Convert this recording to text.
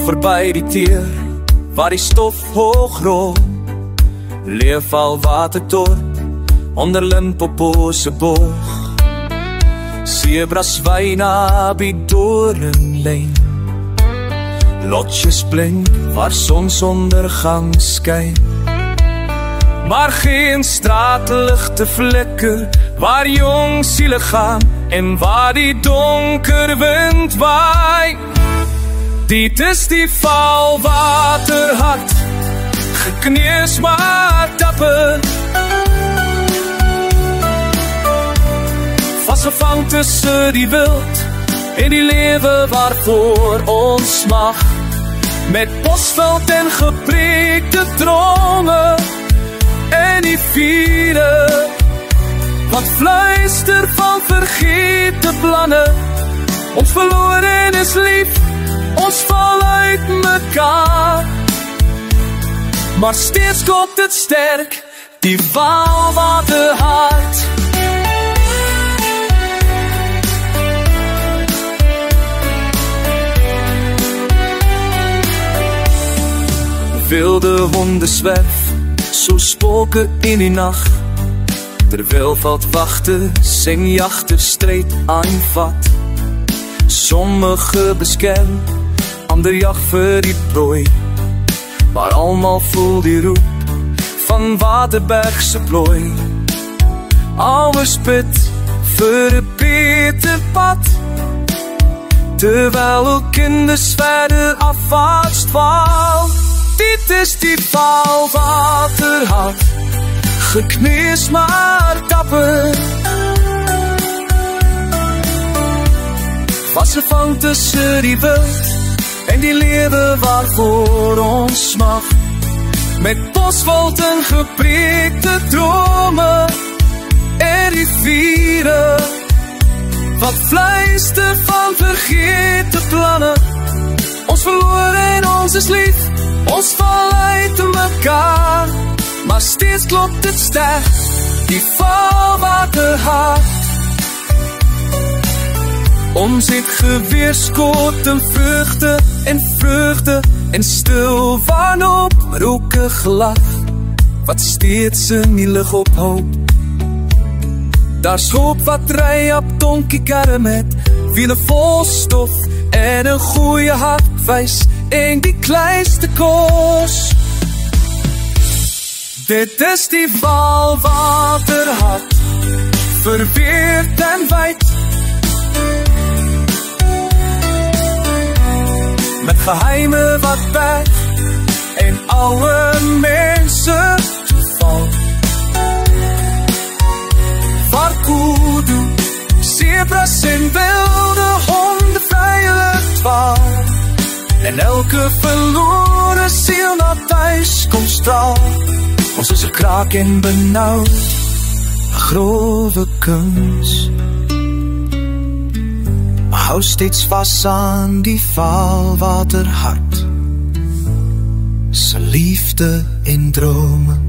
verby die teer, waar die stof hoog rol. Leef al waterdorp, onder Limpopo se boog. Zebras wyna by doringlyn. Lotjes blink, waar sonsondergang skyn. Maar geen straatligte flikker, waar jong siele gaan, en waar die donker wind waai. Dit is die valwaterhart, gekneus maar dapper. Vasgevang tussen die wild, en die lewe waarvoor ons mag. Met Bosveld en gepreekte drome, en die viere, wat fluister van vergete planne. Ons verloor en is lief, ons val uit mekaar. Maar steeds klop dit sterk, die valwaterhart. Wilde honde zwerf, so spooke in die nacht. Terwyl veldwagte sing jagter stryd aanvat. Sommige beskerm, ander jag vir die prooi. Maar almal voel die roep van Waterbergse plooi. Ouers bid vir 'n beter pad, terwyl hul kinders verder afwaarts dwaal. Dit is die valwaterhart, gekneus maar dapper. Vasgevang tussen die wild, en die lewe waarvoor ons mag. Met Bosveld en gepreekte drome, en riviere, wat fluister van vergete planne. Ons verloor en ons is lief, ons val uit mekaar. Maar steeds klopt het sterk, die valwaterhart. Ons het geweerskot en vreugde en stil wanop roke gelach, wat steeds in die lig ophou. Daar's hoop wat ry op donkiekarre met wiele vol stof en 'n goeie hartwys en die kleinste kos. Dit is die valwaterhart, verweerd en wyd, met geheime wat berg en oude mense toeval. Varkudu, zebras en wilde honden vryelijk dwaal, en elke verloren ziel na thuis kom straal. Ons is 'n kraak en benauwd, 'n grove kuns. Maar hou steeds vas aan die valwaterhart, se liefde en drome.